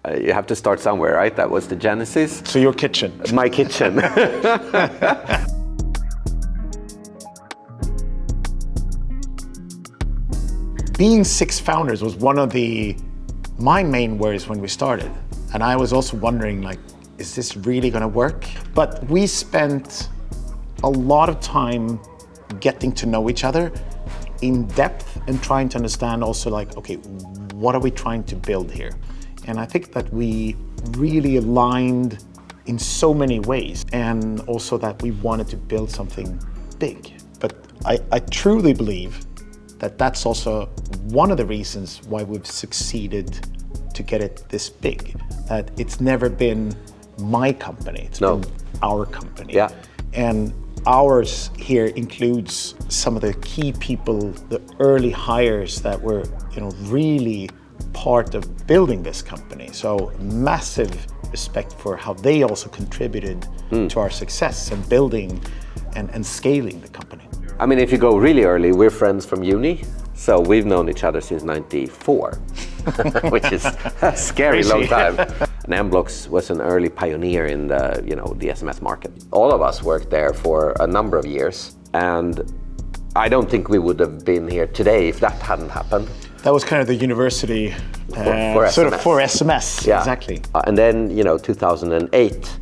You have to start somewhere, right? That was the genesis. So your kitchen. My kitchen. Being 6 founders was one of my main worries when we started. And I was also wondering, like, is this really gonna work? But we spent a lot of time getting to know each other in depth and trying to understand also, like, okay, what are we trying to build here? And I think that we really aligned in so many ways, and also that we wanted to build something big. But I truly believe that that's also one of the reasons why we've succeeded to get it this big. That it's never been my company, it's been our company. Yeah. And ours here includes some of the key people, the early hires that were, really part of building this company. So massive respect for how they also contributed to our success and building and scaling the company. I mean, if you go really early, we're friends from uni. So we've known each other since '94, which is a scary long time. And Mblox was an early pioneer in the SMS market. All of us worked there for a number of years. And I don't think we would have been here today if that hadn't happened. That was kind of the university for sort SMS. of for SMS, yeah. Exactly. And then, 2008,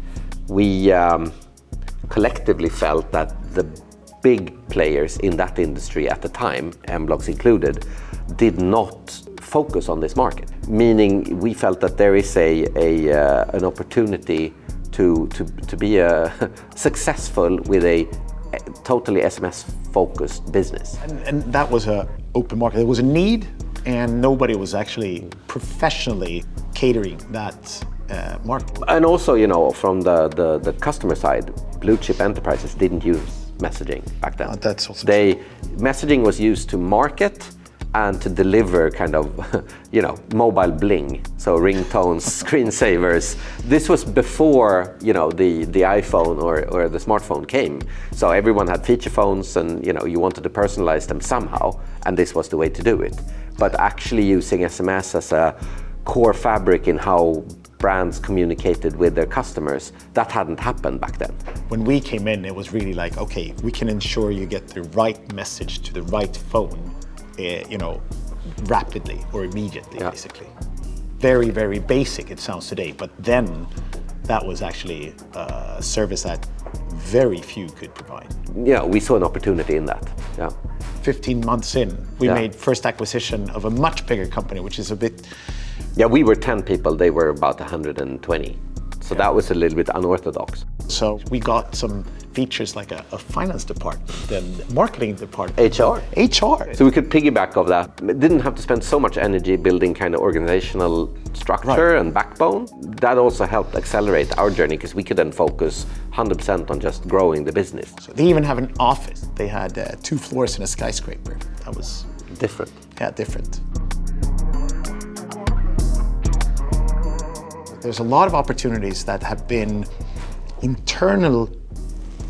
we collectively felt that the big players in that industry at the time, Mblox included, did not focus on this market. Meaning, we felt that there is an opportunity to be successful with a totally SMS-focused business. And that was an open market. There was a need, and nobody was actually professionally catering that market. And also, from the customer side, blue chip enterprises didn't use messaging back then. That's also messaging was used to market and to deliver kind of, mobile bling. So ringtones, screensavers. This was before, the iPhone or the smartphone came. So everyone had feature phones and, you wanted to personalize them somehow, and this was the way to do it. But actually using SMS as a core fabric in how brands communicated with their customers, that hadn't happened back then. When we came in, it was really like, okay, we can ensure you get the right message to the right phone, rapidly or immediately, basically. Very, very basic it sounds today, but then that was actually a service that very few could provide. Yeah, we saw an opportunity in that, yeah. 15 months in, we made first acquisition of a much bigger company, which is a bit... Yeah, we were 10 people, they were about 120. So that was a little bit unorthodox. So we got some features like a finance department and marketing department. HR. So we could piggyback off that. Didn't have to spend so much energy building kind of organizational structure and backbone. That also helped accelerate our journey because we could then focus 100% on just growing the business. So they even have an office. They had 2 floors in a skyscraper. That was... different. Yeah, different. There's a lot of opportunities that have been internal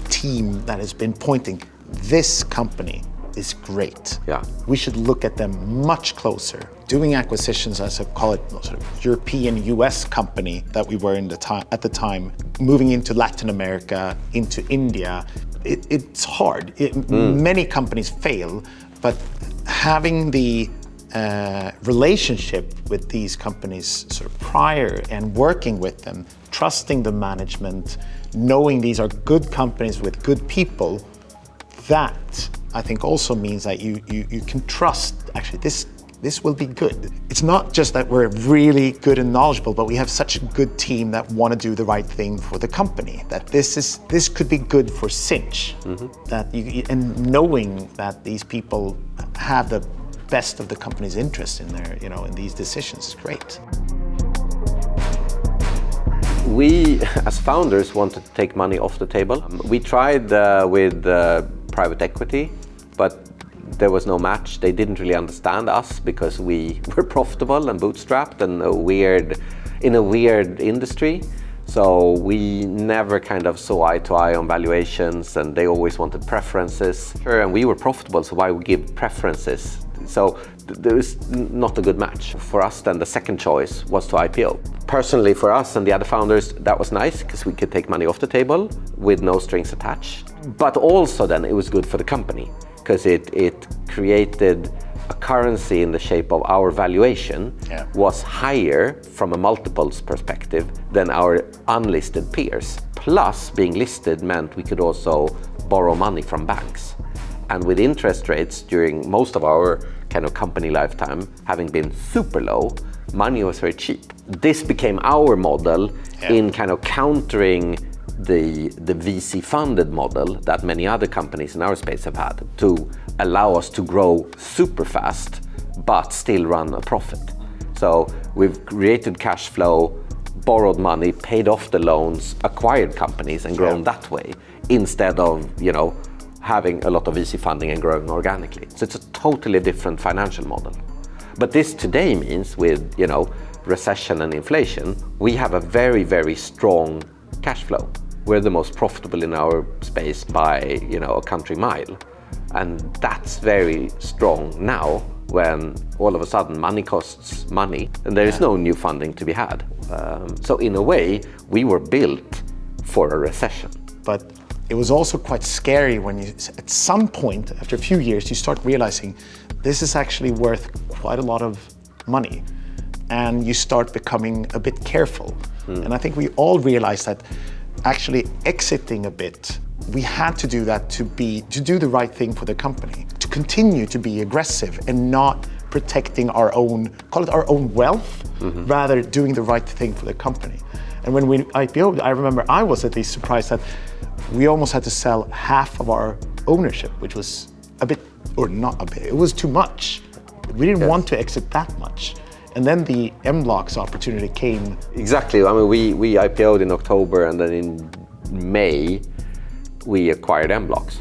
team that has been pointing, this company is great. Yeah. We should look at them much closer. Doing acquisitions as call it sort of European US company that we were at the time, moving into Latin America, into India, it's hard. Many companies fail, but having the relationship with these companies sort of prior and working with them, trusting the management, knowing these are good companies with good people, that I think also means that you can trust, actually this will be good. It's not just that we're really good and knowledgeable, but we have such a good team that want to do the right thing for the company, that this could be good for Sinch. And knowing that these people have the best of the company's interest in their, in these decisions is great. We, as founders, wanted to take money off the table. We tried with private equity, but there was no match. They didn't really understand us because we were profitable and bootstrapped and in a weird industry. So we never kind of saw eye to eye on valuations, and they always wanted preferences. And we were profitable, so why would we give preferences So there is not a good match. For us then the second choice was to IPO. Personally for us and the other founders, that was nice because we could take money off the table with no strings attached. But also then it was good for the company because it created a currency in the shape of our valuation was higher from a multiples perspective than our unlisted peers. Plus being listed meant we could also borrow money from banks. And with interest rates during most of our kind of company lifetime having been super low, money was very cheap. This became our model in kind of countering the VC funded model that many other companies in our space have had to allow us to grow super fast but still run a profit. So we've created cash flow, borrowed money, paid off the loans, acquired companies and grown that way instead of, you know, having a lot of VC funding and growing organically. So it's a totally different financial model. But this today means with, you know, recession and inflation, we have a very, very strong cash flow. We're the most profitable in our space by, you know, a country mile. And that's very strong now when all of a sudden money costs money and there is no new funding to be had. So in a way, we were built for a recession. But it was also quite scary when you, at some point, after a few years, you start realizing this is actually worth quite a lot of money. And you start becoming a bit careful. And I think we all realized that actually exiting a bit, we had to do that to do the right thing for the company, to continue to be aggressive and not protecting our own, call it our own wealth, rather doing the right thing for the company. And when we IPO'd, I remember I was at least surprised that we almost had to sell half of our ownership, which was a bit, or not a bit, it was too much. We didn't want to exit that much. And then the M-Blocks opportunity came. Exactly, I mean, we IPO'd in October and then in May, we acquired M-Blocks.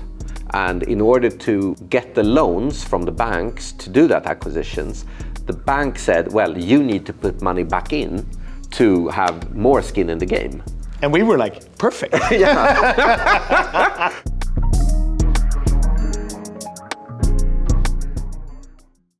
And in order to get the loans from the banks to do that acquisitions, the bank said, well, you need to put money back in to have more skin in the game. And we were like, perfect.